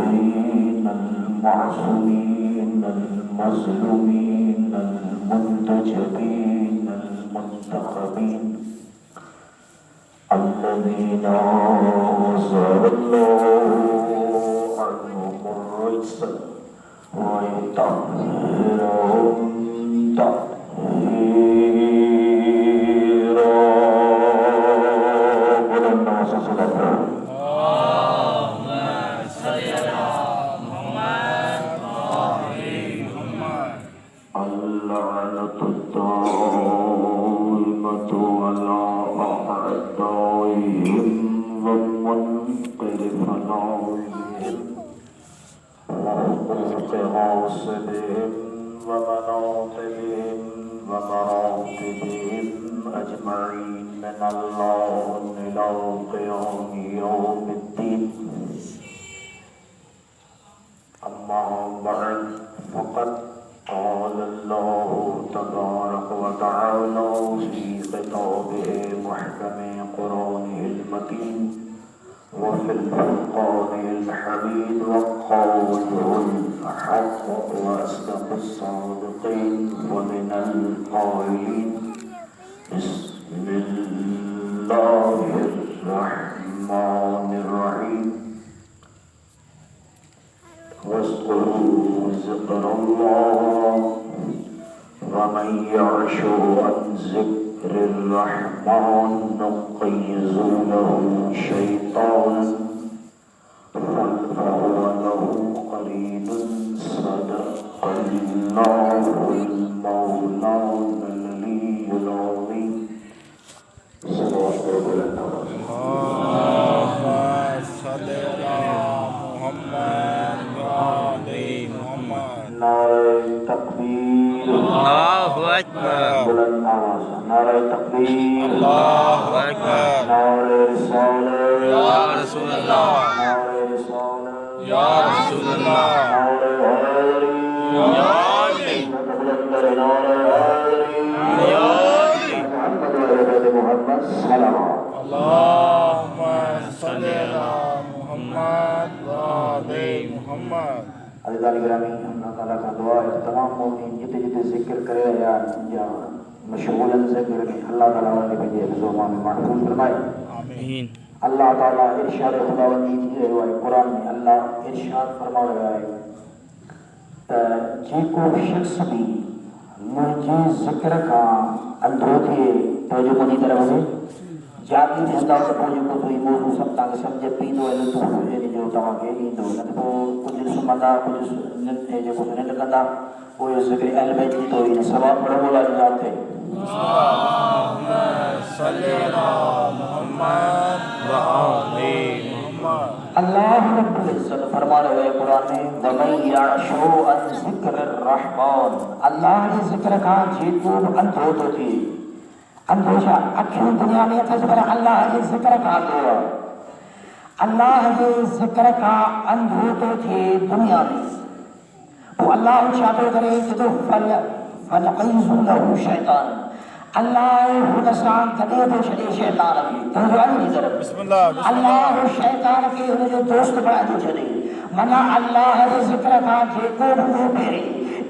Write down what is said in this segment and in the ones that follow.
الطاهرين المعصومين المظلومين المنتجبين المنتخبين الذين أزال الله عنهم الرجس ويطهرهم تطهيرا. بلند صلى اللعنة الدائمة على أعدائهم ومنقلب نارهم وحقوق غاصبهم ومناقبهم ومراتبهم أجمعين من الله إلى قيام يوم الدين. أما بعد فقد قال الله تبارك وتعالى في خطابه محكم قرآنه المتين وفي الفرقان الحميد وقوله الحق وأصدق الصادقين ومن القائلين بسم الله الرحمن الرحيم واذكروا ذكر الله ومن يعش عن ذكر الرحمن نقيض له شيطانا فهو له قرين. صدق الله المولانا العلي العظيم. صلوات الله Allahu Akbar. بلند آواز نعرہ تکبیر، Allahu Akbar. نعرہ رسالت، Ya Rasulullah. نعرہ رسالت، Ya Rasulullah. نعرہ حیدری، Ya Ali. بلند نعرہ حیدری، Ya Ali. محمد و عباد محمد صلوات. Allahumma salli ala Muhammad wa ali Muhammad. عزیزان گرامی، اللہ تعالیٰ کا دعا ہے تمام مومنین جتے جتے ذکر کرے یا مشغولاً ذکر میں اللہ تعالیٰ والے بجے حفظوما میں محفوظ فرمائے. آمین. اللہ تعالیٰ ارشاد خداوندی کی ہے قرآن میں اللہ ارشاد فرما رہا ہے جی کو شخص بھی مجھے ذکر کا اندھو تھے توجہ منی طرح سے جاتی رہتا ہوں تو پوجو کو توی موضوع سب تاکہ سمجھے پیدو ہے تو ہے جو تاکہ کے لیندو نہ تو کچھ سمندہ کچھ ہے جو کچھ نہیں لکھتا وہ یہ ذکر اہل بیت کی توی سواب بڑھو بولا جاتے ہیں. اللہم صلی علی محمد و آل محمد. اللہ رب العزت فرما رہے ہیں قرآن میں وَمَنْ يَعْشُ عَنْ ذِكْرِ الرَّحْمَنِ. اللہ یہ ذکر کا جیتو اندھو تو تھی اندھوشا اکھیوں دنیا میں تصور اللہ یہ ذکر کا دعا اللہ یہ ذکر کا اندھو تو تھی دنیا میں وہ اللہ چاہتے کرے کہ تو فَلَقَيْزُ لَهُ شَيْطَانِ اللہ حدثان کدے تو چھڑے شیطان ابھی تو روانی نہیں ضرب بسم اللہ اللہ شیطان کے انہیں جو دوست بڑا تو چھڑے منا اللہ یہ ذکر کا جے کو بھی پیرے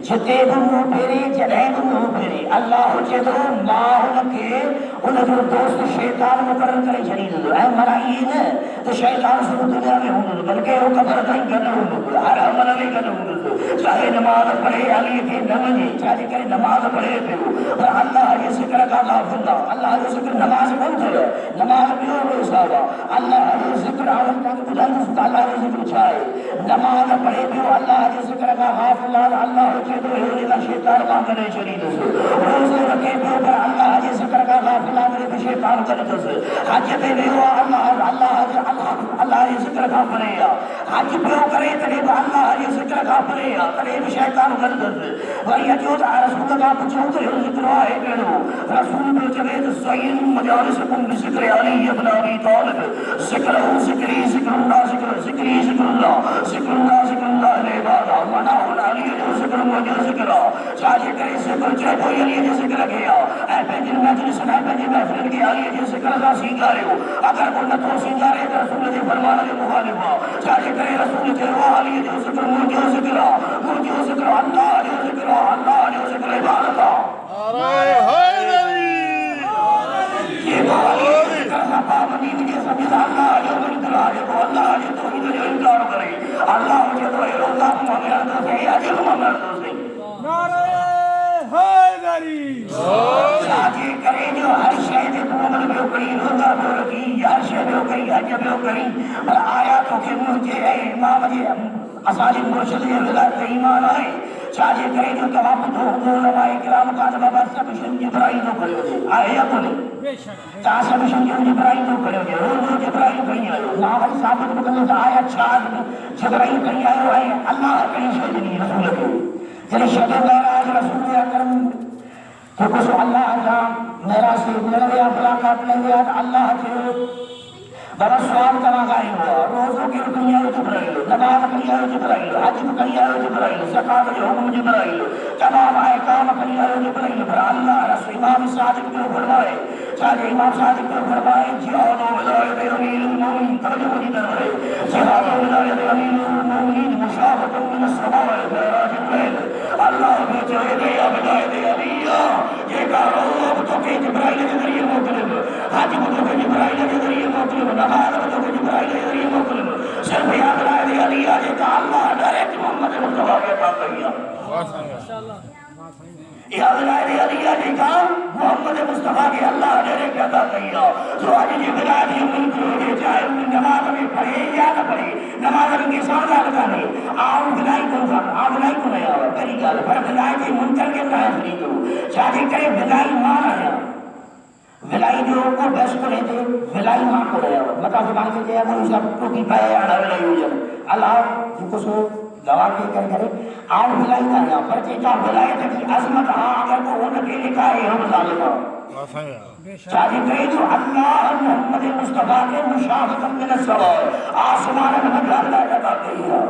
جتے بھی پیرے جڑے بھی پیرے اللہ جدو ماہ لکھے انہیں جو دوست شیطان مقرر کرے چھڑی دو اے مرائین تو شیطان سے دنیا میں ہوں بلکہ وہ قبر کہیں کرنا ہوں ہر عمل میں کرنا ہوں چاہے نماز پڑھے علی کے نمجے چاہے کہ نماز پڑھے پہ اور اللہ یہ ذکر کا غافل اللہ یہ ذکر نماز بند ہے نماز بھی ہو صحابہ اللہ یہ ذکر آوان کا بلند اللہ یہ ذکر چھائے نماز پڑھے بھی ہو اللہ یہ ذکر کا غافل اللہ کے تو ہے نہ شیطان کا کرے شریر سے روزے رکھے بھی ہو اللہ یہ ذکر کا غافل میرے شیطان کرے سے حج پہ بھی ہو اللہ یہ ذکر کا پڑھے حج پہ ہو کرے ترے اللہ یہ ذکر کا پڑھے ترے شیطان کرے سے وہی جو رسول کا پوچھو تو ذکر ہے کہو رسول نے جوید زین مجالسکم بذکر علی ابن ابی طالب ذکر ذکری ذکر اللہ ذکر ذکری ذکر اللہ ذکر اللہ ذکر اللہ علیہ وآلہ منا علی ذکر جو ذکر چاہے کرے ذکر چاہے کوئی علی جو ذکر کیا اے پنجر مجلس نہ پنجر محفل کے علی جو ذکر کا سنگارے ہو اگر کوئی نہ تو سنگارے تو رسول کے فرمان کے مخالف ہو چاہے کرے رسول کے وہ علی جو ذکر جو ذکر اللہ جو ذکر اللہ جو ذکر عبادت نعرہ حیدری یہ تو علی ذکر کا پابندی کے سمجھ اللہ جو ذکر جو اللہ جو توحید جو انکار کرے اللہ جو تو اللہ محمد سے اجر محمد سے نعرہ حیدری شادی کرے جو ہر شہد عمل میں کری روزہ میں رکھی ہر شہد میں کری حج میں کری اور آیاتوں کے مجھے اے امام جی اسالب مرشد یہ ولایت ایمان آئے چاہے کرے جو توابط ہو علماء کرام کا بابا سب شن جبرائیل کو کھڑے ہوتے آئے یا بولے تا سب شن جبرائیل کو کھڑے ہوتے روز جبرائیل کہیں آئے نا بھائی ثابت مکمل سے آیا چار جبرائیل کہیں آئے اللہ کہیں شہد نہیں رسول کے یعنی شہد میراج رسول اکرم کہ کچھ اللہ اعظم میرا سے مل گیا ملاقات لے گیا اللہ کے بڑا سوال کرا گئی ہوا روزوں کی رکنیاں جبرائیل نماز کنیاں جبرائیل حج کنیاں جبرائیل زکات کے حکم جبرائیل تمام احکام کنیاں جبرائیل پر اللہ رسول امام صادق کو فرمائے چاہے امام صادق کو فرمائے جہاد و ولایت امیر المومنین ترجمہ کی طرف ہے جہاد و ولایت امیر المومنین مشافۃ من السماء معراج الليل اللہ نے چاہے دیا ولایت علیہ یہ کارو تو کہ جبرائیل کے ذریعے مطلب حج تو کہ جبرائیل کے ذریعے مطلب نماز تو کہ جبرائیل کے ذریعے مطلب صرف یاد رہے علیہ یہ کہ اللہ ڈائریکٹ محمد مصطفیٰ کے عطا کیا ماشاءاللہ یاد رہے علیہ جی کا محمد مصطفیٰ کے اللہ ڈائریکٹ عطا کیا تو آج یہ ولایت یہ ملک ہوئے چاہے نماز میں پڑھے یا نہ پڑھے نماز کے سامنے لگانے آؤ بلائی کو بلائی کو نہیں آؤ پہلی گل پر بلائی کے منکر کے نائز نہیں کرو شادی کرے بلائی ماں رہا بلائی جو کو بیس کو رہتے بلائی ماں کو رہا مطلب زبان کے جائے وہ سب کو کی پائے آڑا بلائی ہو جائے اللہ جن کو سو گواہ کے کرے آؤ بلائی نہ رہا پر چیچا بلائی تکی عظمت ہاں اگر کو ان کے لکھا ہے ہم ظالمہ شادی کرے جو اللہ محمد مصطفیٰ کے مشافت من السماء آسمان میں اللہ عطا کیا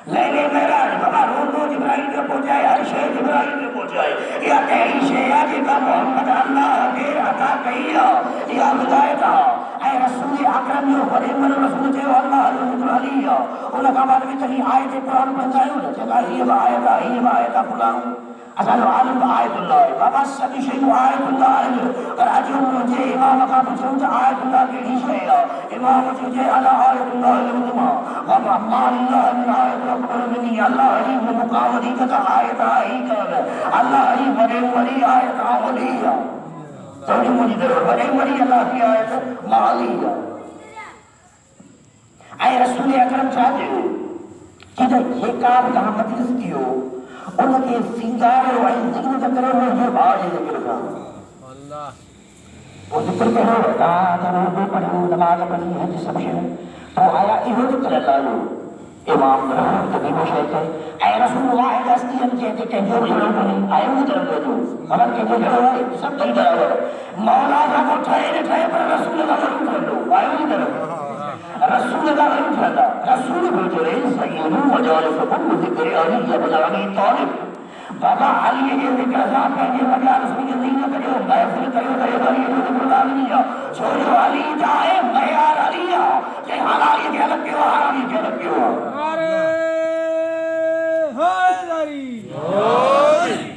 لیلے معراج بابا روز جبرائیل کے پہنچائے ہر شے جبرائیل کے پہنچائے یا کئی شے آج کا محمد اللہ کے عطا کیا یا ولایت اے رسول اکرم جو فرمان رسول جو اللہ علیہ ان کا بعد میں کہیں آیت قرآن بن جائے نہ جگہ یہ آیت فلان اصل عالم آیت اللہ بابا سب شیء آیت اللہ پر اجو مجھے امام کا پوچھوں آیت اللہ کی ہی ہے امام مجھے اللہ آیت اللہ علما بابا مان اللہ من آیت رب منی اللہ علی مقامتی کا آیت ہی کر اللہ علی بڑے آیت اولی تو مجھے در بڑے اللہ کی آیت مالی اے رسول اکرم چاہتے ہو کہ یہ کام جہاں مجلس کی ہو ان کے سنگار و ذکر ذکر میں جو بھاج ذکر کا وہ ذکر کہ ہو روزو پڑھو نماز پڑھی حج سب شے تو آیا یہ ذکر اللہ لو امام رحم تقریب و شیخ ہے اے رسول اللہ دستی ہم کہتے کہ جو جڑو نہیں آئے وہ طرف دے دو مگر کہ جو جڑو ہے سب کئی برابر مولا کا کو ٹھہرے پر رسول اللہ ضرور کر دو آئے وہ طرف رسول اللہ ضرور کر دو رسول بھیجو رہے سیدو مجالسکم ذکر علی بلانی طالب بابا علی یہ ذکر صاحب کہنے مجالس میں یہ نہیں کرو محفل کرو علی ذکر علی چھوڑو علی جائے معیار علی کہ حلالی کے الگ کیوں حرامی کے الگ کیوں نعرہ حیدری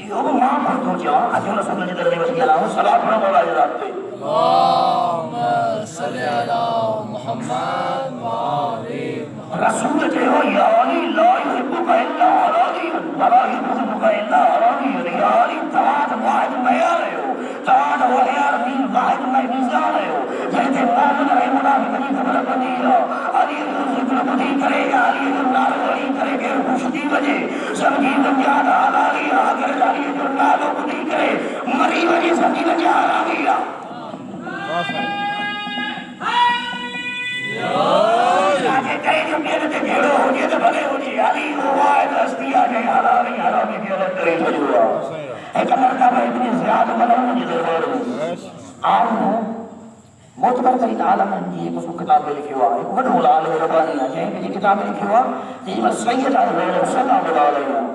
یہ ماں پر تو جا اجو رسول اللہ جدر وسیع اللہ صلاة پر مولا جلات تے اللہم صلی علی محمد وآلہ رسول جو یا علی لا يحبك الا علی ولا يحبك الا علی یا علی تعاد واحد معیار ہے تعاد وحیار دین واحد میزان ہے جیسے مومن رہے منافق کی خبر بنی علی ذکر بدی کرے یا علی نار ولی کرے کہ خوشی وجہ سمجھی بنجان علی اگر علی جو نار بدی کرے مری وجہ سمجھی بنجان علی آگے کئی جو میرے تے گھیڑو ہو جائے تو بھلے ہو جائے علی وہ آئے دستی آجائے حلالی حرامی کی الگ کرے چھوڑا ایک مرتبہ اتنی زیادہ بناؤں مجھے دربار ہوں آؤں ہوں معتبر ترین عالم ہے ایک اس کو کتاب میں لکھی ہوا ایک وڈو العالم ربانی ہے جہاں کہ یہ کتاب میں لکھی ہوا کہ یہ سید علیہ وسلم صلی اللہ علیہ وسلم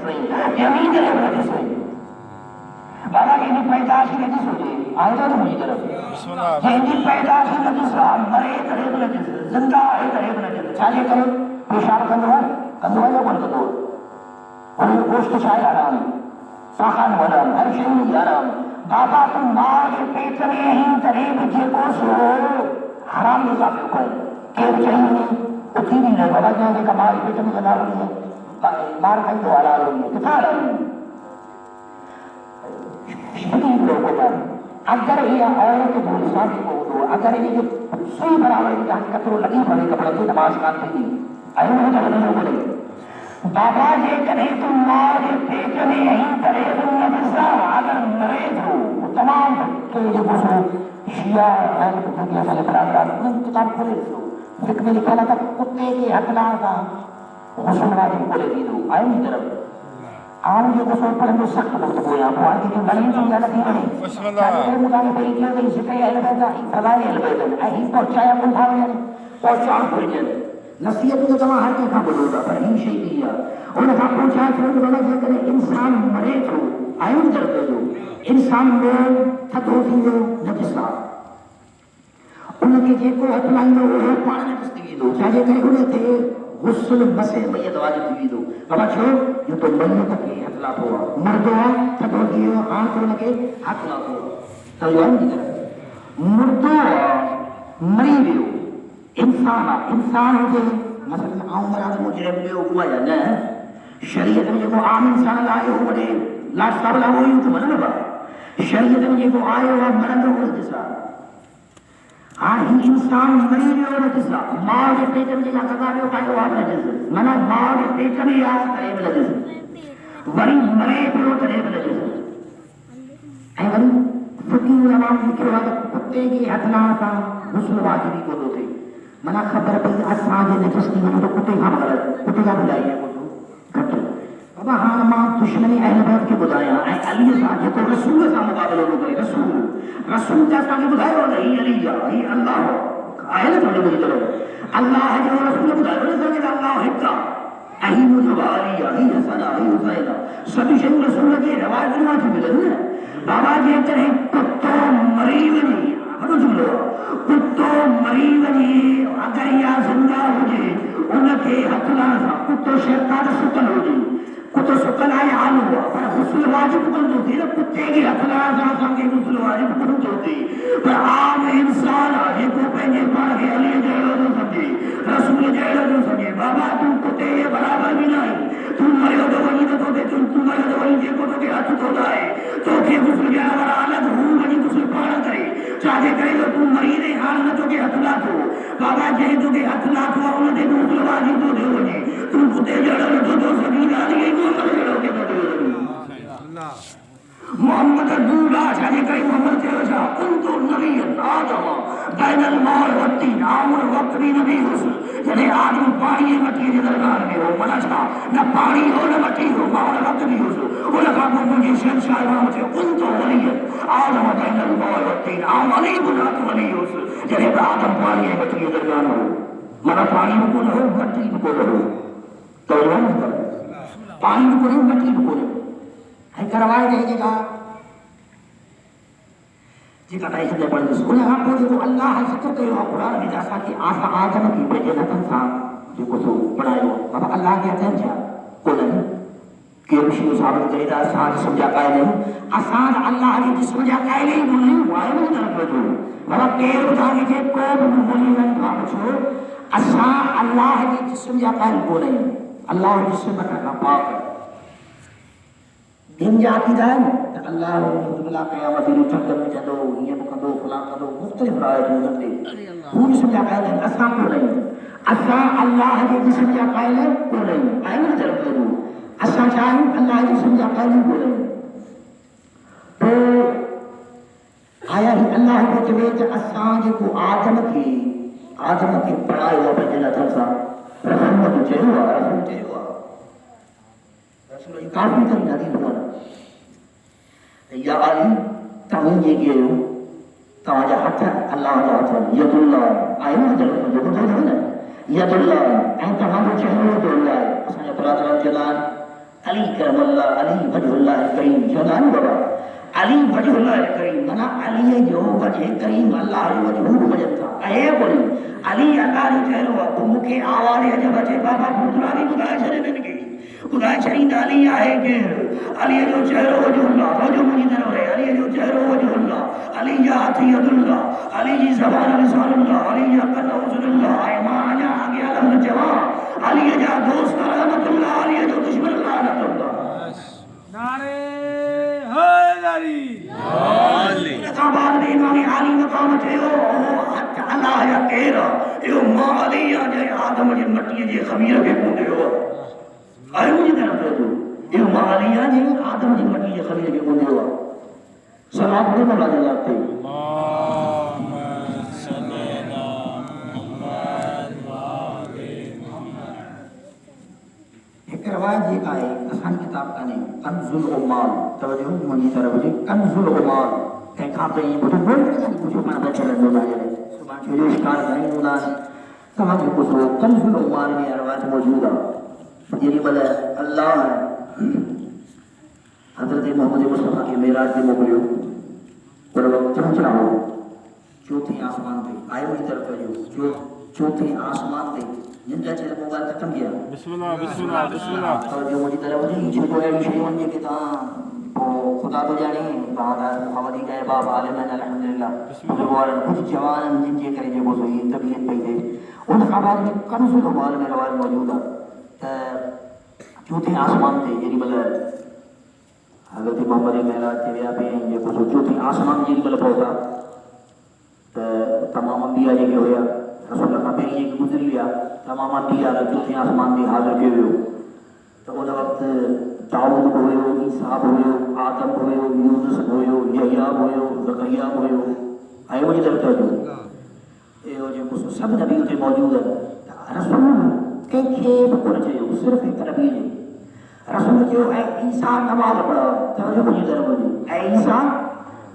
صحیح یمین طرف نجس ہے بابا یہ پیدائش نجس ہو جائے آئے گا تو مجھے طرف یہ پیدائش نجس مرے قریب نجس زندہ ہے قریب نجس چاہیے کرے پیشاب کندوا یا کون کندو اور یہ گوشت چائے آرام ساخان ولم ہر شئی آرام بابا تو ماں کے پیٹ میں ہی قریب جے کو سو حرام اضافے کو کیر چاہیے نہیں اتنی نہیں رہے بابا کہیں کہ کمال پیٹ میں حلال ہوئی ہے مار کہیں تو حلال ہوئی ہے کتنا حلال ہوئی شدید لوگوں پر اگر یہ عورت کو انسانی کو دو اگر یہ سوئی برابر کی حقیقت رو لگی پڑے کپڑے کی نماز کانتی تھی آئے ہوئے تو نہیں بولے بابا یہ کرے تم ماں یہ پیٹ میں یہیں کرے تم نبزا اگر مرے تو تمام تو یہ بسو شیعہ اہل دنیا والے برادران انہوں کتاب کھولے دو فکر میں لکھا تھا کتے کے حقدار کا غسل واجب کھولے دی دو آئے نہیں طرف آن یہ غسل پر ہم سخت گفتگو یہاں پر آن کی گلیں تو زیادہ تھی بڑی چاہتے ہیں مطالعہ پر کیا کہ ذکر اہل بیت فضائل اہل بیت اہی پہنچایا کن تھا یعنی پہنچان کھل جائے نصیحت تو جمع ہر کے کھا بلو دا پر ہی شئی دیا انہوں نے پہنچایا کہ بلا جائے کہ انسان مرے تو آئین درد دو انسان میں تھتو تھی دو نجسا انہوں نے جے کو اپنائی دو وہ پانا نجستگی دو چاہے کہ انہیں تھے غسل بسے میت واجب دی دو بابا چھو یہ تو میت کے اطلاق ہوا مردوں تھتو دیو آن کو لگے اطلاق ہوا تو یہ نہیں کرتے مردوں مریضیو انسان ہوتے مثلا آؤں مراد مجرم لے ہوا یا نہ شریعت میں جو عام انسان لائے ہو بڑے لاش قابلہ ہوئی تو منہ با شریعت میں جو آئے ہوا مرد ہو جسا ہی انسان مریض ہو جسا ماں کے پیٹ میں جگہ قضا ہو پائے ہوا اپنے جسا منہ ماں کے پیٹ میں آ کرے بلا جسا وری مرے پیو کرے بلا جسا اے وری فقی علماء لکھے ہوا کتے کی حتنا کا غسل واجبی کو دو تھے منا خبر پہ اساں جے نجستی میں تو کتے ہم غلط کتے کا بلائی ہے وہ گھٹ بابا ہاں ماں دشمنی اہل بیت کے بلایا اے علی صاحب جو رسول کا مقابلہ ہو گئے رسول کا سامنے بلایا نہیں علی ہی اللہ اہل تو نہیں طرف اللہ ہے جو رسول بلایا نہیں کہ اللہ ہے کا اہی مجھے علی ہی حسن ہی حسین سبھی شیء رسول کے روایت میں تھی ملے بابا جی کرے کتو مریض نہیں ہمیں سن لو کتو مریض نہیں اگر یا زندہ ہو جائے ان کے حتلا تھا کتو شیطان سکن ہو جائے کتو سکن آئے حال ہوا پر غسل واجب کن ہوتی ہے کتے کی حتلا تھا سنگے غسل واجب کن ہوتی پر عام انسان آجے کو پہنجے پڑھ کے علی جیڑو دو سکے رسول جیڑو دو سکے بابا تم کتے یہ برابر بھی نہیں تم مرے دو وہی تو دے تم مرے دو وہی جے کو تو کے ہاتھ تو دائے تو کہ غسل جانور آلت ہوں وہی غسل پانا کرے چاہے کرے تو تم مریض حال نہ تو کے حتلا تو بابا جے تو کے حتلا تو انہوں نے غسل واجب تو دے وہی تم کتے جیڑو دو سکے علی محمد جیڑو کے تو دے محمد دولا شاہی کئی محمد تیوشا کنتو نبی آدم بین الماء والتین آمر وقت بھی نبی حسن یعنی آدم پانی مٹی کے درگار میں ہو منشا نہ پانی ہو نہ مٹی ہو ماؤن وقت بھی حسن انہا کو مجھے شہنشاہ امام سے کنتو ولی آدم بین الماء والتین آم علی بنات ولی حسن یعنی آدم پانی مٹی کے درگار ہو منا پانی بکن ہو مٹی بکن ہو تو پانی بکن ہو مٹی بکن ہو کروائی دے جگہ جگہ تائی سجے پڑھ دس انہیں آپ کو جو اللہ ذکر کرے ہو قرآن میں جیسا کہ آسا آدم کی بجے نتن سا جو کسو پڑھائے ہو بابا اللہ کے اتن جا کو نہیں کہ رشی و ثابت کرے دا آسان سمجھا قائل نہیں آسان اللہ کی جس سمجھا قائل نہیں وہ نہیں وائے میں جنب بجو بابا پیر اٹھا کے جے کو بھولی میں پاچھو آسان اللہ کی جس سمجھا قائل کو نہیں اللہ جس سے بکرنا پاک ہے دن جاتی دائم اللہ اللہ قیامت رو چکر میں جدو یہ مقدو فلاں قدو مختلف رائے جو نکلے وہ جسم جا قائل ہے اساں کو نہیں اساں اللہ کے جسم جا قائل ہے کو نہیں آئے میں جرم کرو اساں چاہیں اللہ کے جسم جا قائل ہے کو نہیں تو آیا ہی اللہ کو چلے کہ اساں جے کو آدم کے پڑھائے ہوا پر جنہ تھا سا رحمت چاہے ہوا رسول چاہے ہوا رسول کافی تری حدیث ہوا یا علی تمہیں یہ کہے ہو تمہاں جا حق ہے اللہ جا حق ہے ید اللہ آئے نا جلد جو کچھ ہے نا ید اللہ این تمہاں جو چہرے ہو تو اللہ ہے اساں یا برادران جلال علی کرم اللہ علی وجہ اللہ کریم جوان بابا علی وجہ اللہ کریم منا علی جو وجہ کریم اللہ وجہ وجہ تھا اے بولی علی اللہ نے کہو تو مکے آوارے جب وجہ بابا بھوترانی بنائے چلے دن کی بنائے چلی علی آئے کہ علی جو چہرو وجہ اللہ وجہ مجھے در رہے علی جو چہرو وجہ اللہ علی یا عطی اللہ علی جی زبان لسان اللہ علی یا قلع حسن اللہ اے ماں آجا آگے علم جوان علی جا دوست رحمت اللہ علی جو دشمن لعنت اللہ نعرہ حیدری بعد میں امام علی مقام تھے اللہ یا کہرا یہ ماں علی آجائے آدم جن مٹی جے خمیر کے پوندے ہو آئے مجھے طرف ہے تو یہ ماں علی آجائے آدم جن مٹی جے خمیر کے پوندے ہو سلام کو مولا جلاتے ایک روایت یہ آئے آسان کتاب کا نہیں کنز العمال توجہ مجھے طرف ہے کنز العمال کہیں کھا پہ یہ بڑھو بڑھو کچھ مانا بچے رہنے والا ہے سبحان چھوڑے اشکار نہیں ہونا ہے کہاں کہ کچھ ہو کنز العمال میں روایت موجود ہے یہ بلے اللہ ہے حضرت محمد مصطفیٰ کے معراج کے موقعے پر وقت پہنچ رہا ہو چوتھے آسمان پہ آئے ہوئی طرف ہے جو چوتھے آسمان پہ جن کا چیز موبائل ختم کیا بسم اللہ اور جو مجھے طرف ہے یہ چھوٹو ہے شیئی ان کے کتاب خدا تو جانے بہادر محمدی کا احباب عالمان الحمدللہ بزرگوارن کچھ جوانن جن کے کریں جو سوئی طبیعت پہ تھے ان خبار میں کنز العمال میں روایت موجود ہے چوتھے آسمان تھے یعنی بلد حضرت محمد معراج کے ویا پہ ہیں یہ کچھ چوتھے آسمان جن بلد ہوتا تمام انبیاء یہ ہویا رسول اللہ پہ یہ گزر لیا تمام انبیاء چوتھے آسمان بھی حاضر کیے ہوئے تو ان وقت داؤد ہوئے ہو عیسیٰ ہوئے ہو آدم ہوئے ہو یونس ہوئے ہو یحییٰ ہوئے ہو زکریا ہوئے ہو آئے مجھے درتا جو یہ کچھ سب نبی ہوتے موجود ہے رسول کئی کھیب کو رچے ہو صرف ایک نبی ہے رسول جو اے عیسیٰ نماز پڑھا توجہ مجھے درتا جو اے عیسیٰ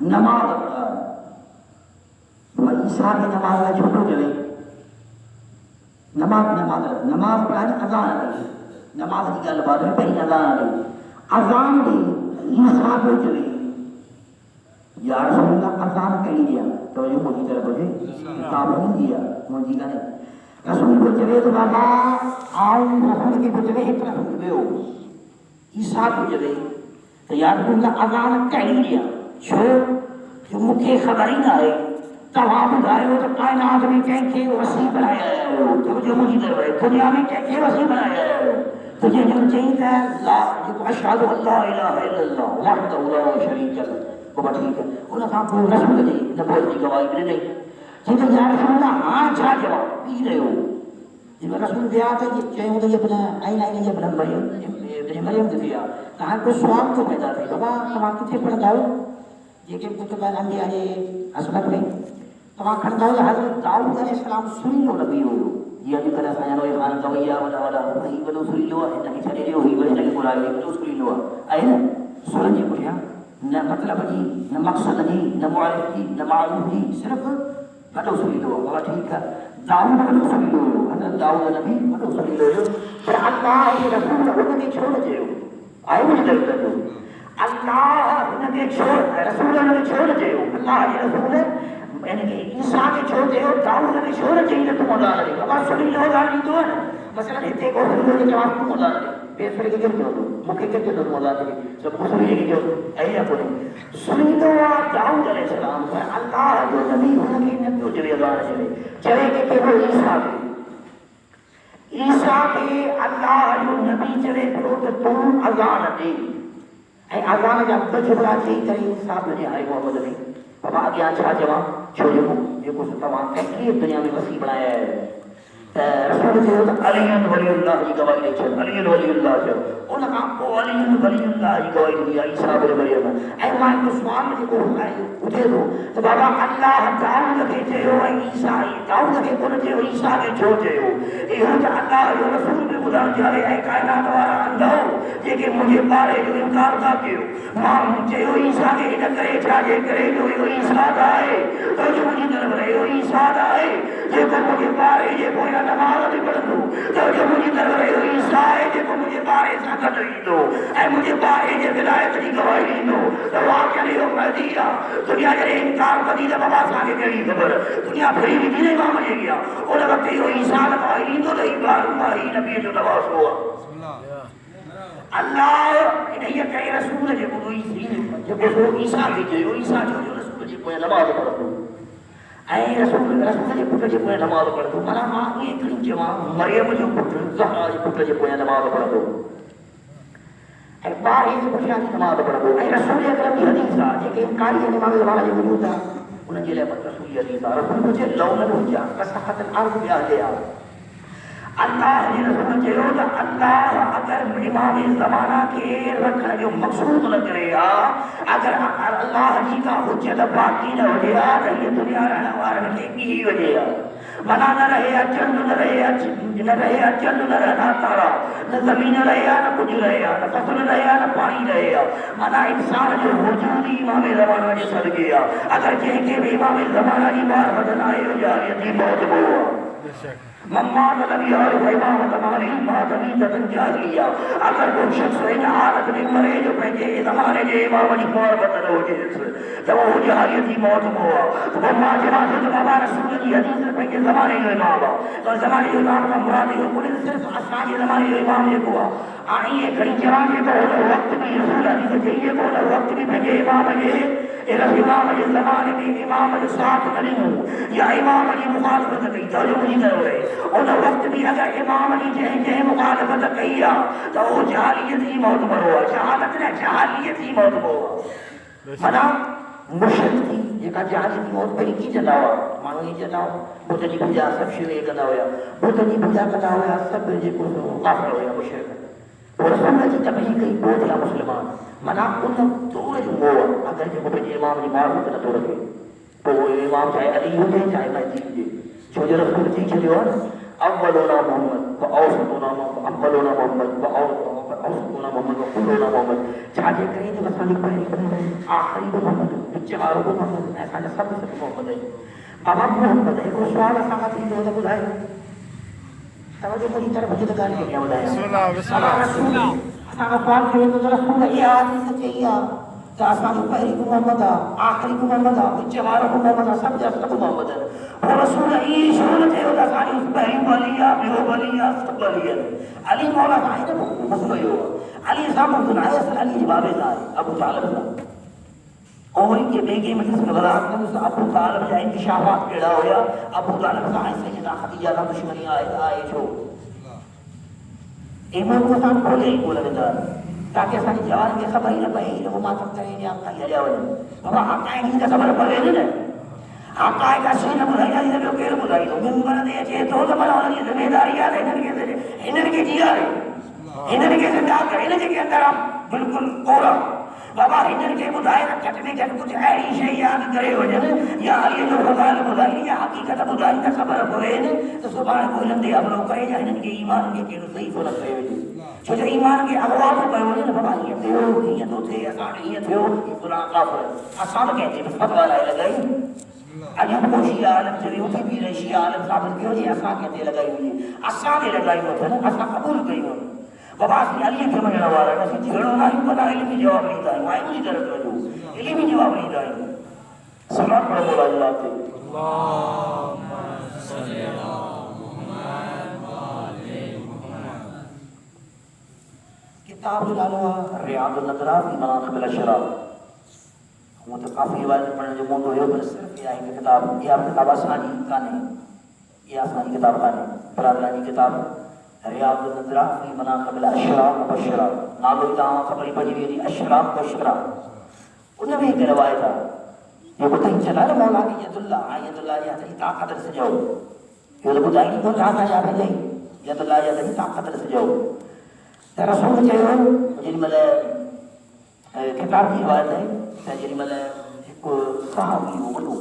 نماز پڑھا وہ عیسیٰ کی نماز ہے چھوٹو چلے نماز پڑھا نہیں اذان ہے نماز کی گل بات ہے پہلی اذان دی عیسیٰ کو چلے یا رسول اللہ اذان کہی دیا تو یہ مجھے طرف ہے کتاب نہیں دیا مجھے کا نہیں رسول کو چلے تو بابا آؤں رسول کے کو چلے ایک رسول بے ہو عیسیٰ کو چلے تو یا رسول اللہ اذان کہی دیا جو مکھے خبر ہی نہ ہے تمام بھائی ہو تو کائنات میں کہیں کہ وسیع بنایا ہے تو جو مجھے طرف ہے دنیا میں کہیں کہ وسیع بنایا ہے تجھے جو چاہیے لا اشہد اللہ الہ الا اللہ وحدہ لا شریک لہ وہ ٹھیک ہے انہوں نے کہا رسول دی نبوت کی گواہی بھی نہیں جب یا رسول اللہ ہاں چھا جواب پی رہے ہو جب رسول دیا تھا یہ چاہیے تو یہ بنا آئی نہیں یہ بنا مریم دیا کہاں کوئی سوال تو پیدا تھے بابا تمام کتنے پڑھتا ہو یہ کہ کتب انبیاء نے اسمت میں تمام کھڑتا ہو حضرت داؤد علیہ السلام سنی لو نبی ہو یہ ابھی کرا سایہ نوے خان دویا ولا ہی بلو سری لو ہے نہیں چھڑے جو ہوئی بچے کے قرآن میں تو سری لو آئے نا سورج یہ پڑھیا نہ مطلب جی نہ مقصد جی نہ معرف جی نہ معلوم جی صرف بلو سری لو وہ ٹھیک ہے داؤد بلو سری لو حضرت داؤد نبی بلو سری لو پر اللہ کے رسول انہوں نے چھوڑ دے آئے مجھے درد دو اللہ انہوں نے چھوڑ رسول انہوں نے چھوڑ دے اللہ کے رسول یعنی کہ عیسیٰ کے چھوڑتے ہو داؤد نے چھوڑ چاہیے تو مولا لے بابا سنی لو گاڑی تو ہے مثلا اتنے کو سنی کے جواب کو مولا لے پیس پڑے کے جو مکے کے جو مولا لے سب کو سنی کے جو اے اپنے سنی لو داؤد علیہ السلام ہے اللہ جو نبی انہوں نے نبی جو ادوار چلے کہ وہ عیسیٰ کے اللہ جو نبی چلے تو تم اذان دے اے اذان جب بچڑا چاہیے کرے صاحب نے آئے محمد نے بابا آگے آچھا جواب چھوڑے ہو یہ کچھ تمام کہتی دنیا میں وسیع بنایا ہے رسول سے علی ولی اللہ کی گواہی لے چل علی ولی اللہ سے انہوں نے کہا علی ولی اللہ کی گواہی دیا عیسیٰ بن مریم اے ماں کو سوال مجھے کو اٹھے دو تو بابا اللہ داؤد کے چہو عیسیٰ داؤد کے کو چہو عیسیٰ کے چھو چہو یہ ہو جا اللہ جو رسول میں بلا جائے اے کائنات والا اندھو یہ کہ مجھے بارے جو انکار کا کیوں ماں چہو عیسیٰ کے ہی کرے چھاجے کرے جو عیسیٰ دائے تو جو مجھے طرف رہے ہو عیسیٰ دائے یہ کو مجھے بارے یہ کوئی نماز نہیں پڑھ دو تو جو مجھے دربارے عیسیٰ ہے جو مجھے بارے ساتھ نہیں دو اے مجھے بارے یہ ولایت کی گواہی نہیں دو تو واقعہ نہیں ہو مہدیہ دنیا جڑے انکار کری تو بابا ساگے کری خبر دنیا پھری بھی نہیں ماں مجھے گیا انہوں نے کہا یہ عیسیٰ نبائی نہیں تو نہیں بارو ماہی نبی جو نواز ہوا اللہ یہ کہے رسول جو کوئی عیسیٰ بھی جو عیسیٰ جو رسول جو کوئی نماز پڑھ دو اے رسول جو پتر جو کوئی نماز پڑھ دو مانا ماں یہ کری جوان مریم جو پتر زہرا جو پتر جو کوئی نماز پڑھ دو اے بارے جو پتر جو نماز پڑھ دو اے رسول اکرم کی حدیث ہے جو کہ انکاری نماز والا جو موجود ہے انہیں جلے پر رسول حدیث ہے رسول مجھے لون رجا کسحت الارض بیاہلیا اللہ نے رسول جیو دا اللہ اگر امام زمانہ کے رکھنا جو مقصود لگ رہا اگر اللہ جی کا حجت باقی نہ ہو گیا تو یہ دنیا رہنا وارن کے کی ہو گیا بنا نہ رہے چند نہ رہے چند نہ رہنا تارا نہ زمین رہے نہ کچھ رہے نہ فصل رہے نہ پانی رہے منا انسان جو وجودی امام زمانہ جو سر گیا اگر کہیں کہ امام زمانہ کی بار بدنائے ہو جائے تھی بہت بہت ممات نبی اور امام زمانے ماتمی تدن جاہلیہ اگر کوئی شخص ان حالت میں مرے جو پہنچے زمانے جو امام علی بار بدن ہو جائے جب وہ جاہلیتی موت ہوا تو وہ ماں جماعت جو بابا رسول کی حدیث پہنچے زمانے جو امام تو زمانے جو امام کا مرادی ہو کلی صرف اساجی زمانے جو امام یہ ہوا آئی یہ کھڑی جوان کے تو وقت بھی رسول حدیث چاہیے کو وقت بھی پہنچے امام یہ امام علی زمانے میں امام علی ساتھ نہیں ہوں یا امام علی مخالفت کی تو جو مجھے کر رہے ان وقت بھی اگر امام علی جہے مخالفت کیا تو وہ جہالیت ہی موت پر ہوا جہالت نے جہالیت ہی موت پر ہوا منا مشرک تھی یہ کہا جہالیت موت پر کی جنا ہوا مانو یہ جنا ہوا بودنی بجا سب شروع کرنا ہوا بودنی بجا کرنا ہوا سب بجے کو کافر ہوا مشرک رسول کی تبلیغ کئی بہت ہے مسلمان منا ان دور جو ہوا اگر جو بجے امام نے معرفت نہ تو رکھے تو وہ امام چاہے علی ہو جائے چاہے مہدی ہو جائے جو جو رسول کی چلے اور اولنا محمد واوسطنا اولنا محمد واوسطنا محمد وكلنا محمد چاہے کریں جو مسالک پہلے آخری محمد بچارو محمد ایسا سب سے محمد ہے بابا محمد ہے کو سوال ساتھ ہی جو بتائے توجہ میری طرف مجھے لگا لیا کیا بتایا بسم اللہ بسم اللہ رسول اسا سوال کرے تو رسول یہ آدمی سچیا کہ اسا پہلی کو محمد آخری کو محمد بچارو محمد سب جس کو محمد ہے اور رسول ای شہادت ہے وہ ساری اس پہلی ولیہ بیو ولیہ سب ولیہ علی مولا صاحب نے مسئلہ ہوا علی صاحب کو نائے علی جواب ہے ابو طالب اور ان کے بیگے مجلس میں غلط میں اس ابو طالب یا انکشافات پیدا ہویا ابو طالب صاحب سیدہ خدیجہ کا دشمنی آئے چھو ایمان کو سام کھولے ہی بولا بیدار تاکہ ساری جوان کے خبر ہی نہ پہی وہ ماتم کریں گے آپ کا یہ جاوے بابا حقائق ہی کا خبر پڑے نہیں حقائق کا سینہ بلائی جاتی ہے کیر بلائی تو ممبر دے چھے تو زمانہ ہونا یہ ذمہ داریات انہوں کے جیا رہے انہوں کے زندہ کر انہوں کے اندر آپ بالکل کورا بابا انہوں کے بدھائے نہ کٹ میں کٹ کچھ ایڑی شئی یاد کرے ہو جانے یا علی جو فضائل بدھائی یا حقیقت بدھائی کا خبر ہوئے تو سبحان کو علم دے عملوں کرے جا انہوں کے ایمان کے کیلو صحیح فلک رہے ہوئے چھو جو ایمان کے اغواب پہ ہوئے نا بابا یہ تھے یہ تو تھے اسان یہ تھے یہ فلان کافر اسان کہتے ہیں فتوہ لائے لگائی اجب کو شیعہ عالم چلی ہوتی بھی رہی شیعہ عالم ثابت کیوں جی اسان کہتے لگائی ہوئی اسان لگائی ہوئی ہے اسان قبول کئی ہوئی بابا اسی علی کے مجھے نوارا ہے اسی جھڑوں نہ ہی پتا علمی جواب نہیں دائیں وائے مجھے طرف رجو علمی جواب نہیں دائیں سمات پڑھ مولا اللہ تے اللہم صلی اللہ محمد وآلِ محمد کتاب العلوہ ریاض النظرہ فی مناقب الاشراف وہ تو کافی روایت پڑھنے جو موندو ہے پر صرف یہ آئی کتاب یہ آپ کتاب آسانی کانے یہ آسانی کتاب کانے برادرانی کتاب ریاض النظرہ فی مناقب الاشراف و الشراف نالو اتہاں خبری پڑھی ہوئی اشراف و الشراف انہوں نے ایک روایت تھا یہ بتائیں چلا رہا مولا کی ید اللہ یا تھی طاقت سے جاؤ یہ تو بتائیں نہیں کون رہا یا بھلے ید اللہ یا تھی طاقت سے جاؤ رسول چاہیے جن ملے کتاب کی روایت ہے جن ملے ایک صحابی ہو بلو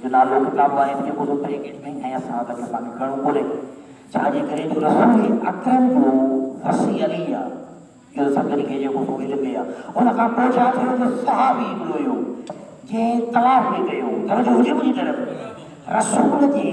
جو نالو کتاب آئے تھے کو دوپر ایک میں ہیں صحابہ کے سامنے کھڑوں بولے چاہے کرے جو رسول اکرم جو وسیع علیہ جو سب طریقے جو کو ہوئی لگیا انہاں کا پوچھا تھا جو صحابی بلویو یہ طواف میں گئے ہو توجہ ہو جائے مجھے طرف رسول جی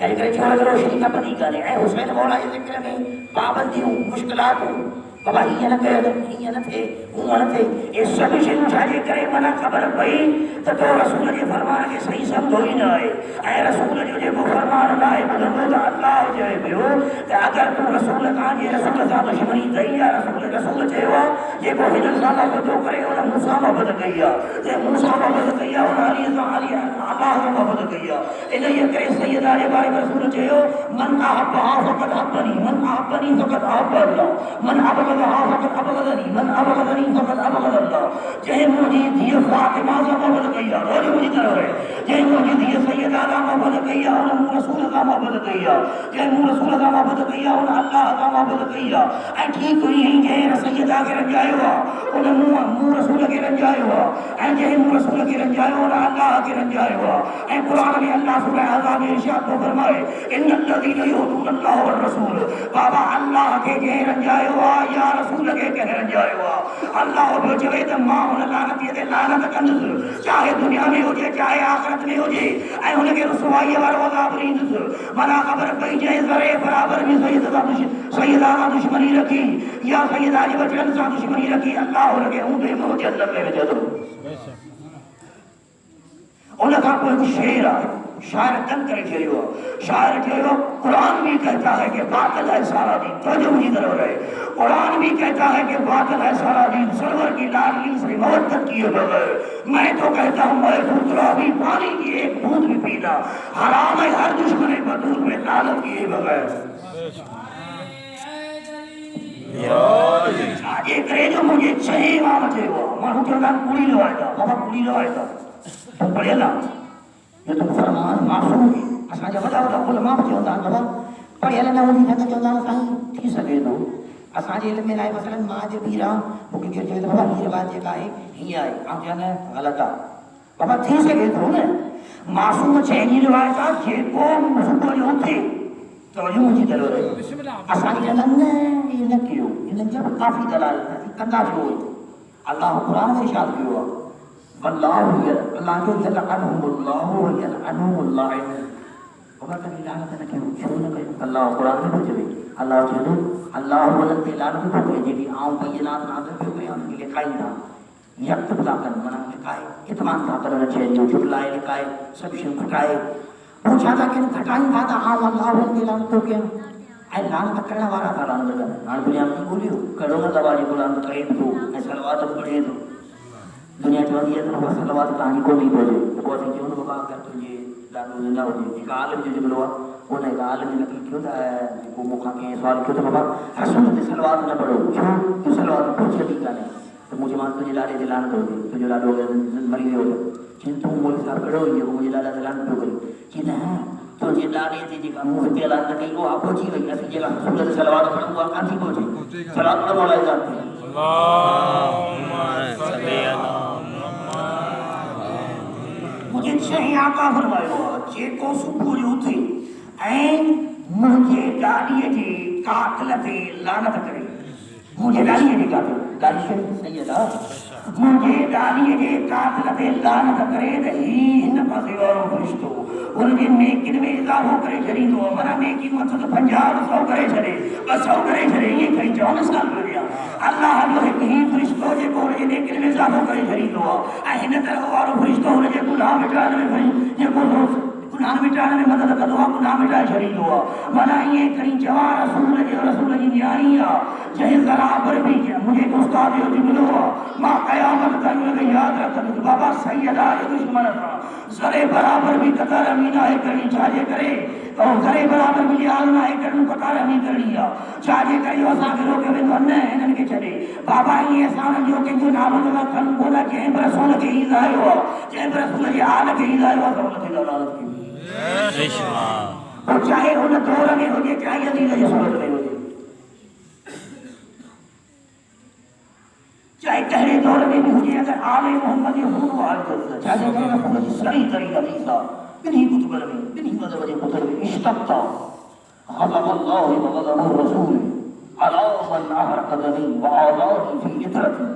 کہیں کرے چھوڑ کرو شریعہ بنی کرے اے حسین مولا یہ ذکر میں پابندیوں مشکلاتوں بابا یہ نہ کہے یہ نہ تھے وہ نہ تھے یہ سب شروع چاہیے کرے منا خبر پئی تو رسول جی فرمان کے صحیح سمجھو ہی نہ آئے اے رسول جو کو فرمان لائے بدھو تو اللہ جو ہے بیو کہ اگر تو رسول کا یہ رسول کا دشمنی دئی یا رسول چاہیے یہ کو ہدن سالہ بدھو کرے اور موسیٰ محبت گیا یہ موسیٰ محبت گیا اور علی اللہ محبت گیا انہیں یہ کرے سیدہ یہ بارے رسول چاہیے من احبہا فقط احبنی من احبنی فقط احب اللہ من ابغضہا فقط ابغضنی من ابغضنی فقط ابغض اللہ جہے مجھے دیئے فاطمہ سے محبت گیا روز مجھے کرو رہے جہے مجھے دیئے سیدہ کا محبت گیا انہیں رسول کا محبت گیا جہے رسول کا محبت گیا انہیں اللہ کا محبت گیا اے ٹھیک ہوئی ہیں جہے سیدہ کے رنجائے ہوا انہیں رسول کے رنجائے ہوا اے جہے رسول کے رنجائے ہوا انہیں اللہ کے رنجائے ہوا اے قرآن میں اللہ سورہ احزاب ارشاد کو فرمائے ان الذین یؤتون اللہ والرسول بابا اللہ کے جہے رنجائے ہوا یا رسول کے کہہ رنجائے ہوا اللہ کو چوے تو ماں انہیں لعنت یہ دے لعنت کندس چاہے دنیا میں ہو جائے چاہے آخرت میں ہو جائے اے انہیں کے رسوائی والو عذاب ریندس منا خبر پئی جائے ذرے برابر میں سیدہ دشمنی رکھی یا سیدہ علی بچن سے دشمنی رکھی اللہ لگے ہوں بے موت جنت میں جدو انہیں کہا کوئی شعر آئے شاعر دن کرے چھے ہوا شاعر چھے ہوا قرآن بھی کہتا ہے کہ باطل ہے سارا دین تو جو مجھے ضرور ہے قرآن بھی کہتا ہے کہ باطل ہے سارا دین سرور کی لاڈلی سے مودت کیے بغیر میں تو کہتا ہوں میں پوترا بھی پانی کی ایک بوند بھی پینا حرام ہے ہر دشمن بدود میں لعنت کیے بغیر یہ کرے جو مجھے چھے امام چھے ہوا میں ہوں چلتا پوری لوائے تھا بابا پوری لوائے تھا تم پڑھے نا یہ تو فرمان معصوم ہے اساں جب وڈا وڈا علماء چوندا بابا پڑھے نا انہی نے چوندا سائیں تھی سکے تو اساں جے علم میں لائے مثلا ماں جو پیرا وہ کہ جو بابا یہ بات یہ ہے ہی ہے ہم جانے غلط ہے بابا تھی سکے تو نا معصوم چینی روایت ہے کو مسکو جو تھے تو جو مجھے ضرور ہے اساں جنن نے یہ نہ کیو ان جب کافی دلال کندا جو اللہ قرآن میں ارشاد کیو اللہ جو یلعنہم اللہ یلعنہم اللہ وہاں تک لعنت نہ کیوں شروع نہ کریں اللہ قرآن میں بچے اللہ چلو اللہ ولن تے لعنت کو کہ جی آؤں بینات نازل کیوں کہ ان کے لکھائی تھا یکتب لاکن منا لکھائے اتمان تھا کرنا چاہیے جو جھٹلائے لکھائے سب شن کھٹائے پوچھا تھا کہ کھٹائی تھا تھا آؤں اللہ ولن تے لعنت کو کیا اے لعنت کرنا وارا تھا لعنت کرنا آن دنیا میں بولیو کرو گا دواجی کو لعنت کرے تو اے سلوات پڑھے تو دنیا چاہتی ہے تو وہ سلوات کہانی کو نہیں بولے تو بہت ہی کیوں بابا اگر تجھے لانو زندہ ہو جائے ایک عالم جو بلوا انہیں ایک عالم جو کیوں تھا وہ موقع کے سوال کیوں تھا بابا رسول سے سلوات نہ پڑھو کیوں تو سلوات کچھ طریقہ نہیں تو مجھے مان تجھے لالے سے لعنت ہو گئی تجھے لالے ہو گئے مری ہو گئے چن تم مولوی صاحب پڑھو یہ وہ مجھے لالے سے لعنت ہو گئی کہ نہ تو یہ لالے تھے جی کا منہ پہ لعنت نہیں وہ آپ پہنچی گئی ایسی جگہ رسول سے سلوات پڑھو وہ کہاں تھی پہنچی سلوات پڑھو مولا ذات تھی اللہم صلی اللہ مجھے چاہیے آقا فرمائے ہوا جے کو سکو جو تھی این مجھے ڈالیے جی قاتل تھی لعنت کرے مجھے ڈالیے جی قاتل سیدہ مجھے ڈالیے جی قاتل تھی لعنت کرے دہی ان پاسے اور فرشتو ان کے نیکن میں اضافہ کرے چھڑی دو منا نیکی مطلب 50 کرے چھڑے بس 100 کرے چھڑے یہ کہیں 54 سال میں دیا اللہ جو ہے کہیں فرشتوں جے کو انہیں نیکن میں اضافہ کرے چھڑی دو اہن طرح اور فرشتوں انہیں جے گناہ مٹانے میں جے کو گناہ مٹانے میں مدد کا دعا گناہ مٹائے چھڑی دو منا یہ کریں جوان رسول جی نیاری جہے ذرابر بھی مجھے ایک استاد جو جی ملو ماں قیامت کا لگے یاد رکھا بابا سیدہ دشمن تھا ذرے برابر بھی قطار امین آئے کرنی چاہیے کرے اور ذرے برابر بھی لیال آئے کرنی قطار امین کرنی چاہیے کرے اور ساکر ہو کے انہیں انہوں کے چلے بابا یہ احسان جو کہ جو نام اللہ کھن بولا کہ ہم رسول کے عید آئے ہوا جہاں رسول کے آل کے عید آئے ہوا سبحانہ کے دلالت کی اور چاہے انہیں دور میں ہو جائے چاہیے عزیز ہے صورت میں ہو جائے چاہے پہلے دور میں بھی ہو جائے اگر آل محمد یہود و آل کرتا چاہے کہ رسول کی صحیح طریقہ عیسیٰ بنی کتب میں بنی مذہب کتب میں اشتقتا غضب اللہ و غضب الرسول علی من احرق دمی و آزادی فی اطرتی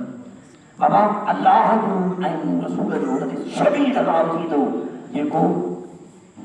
بابا اللہ رسول جو شدید عذاب کی دو یہ کو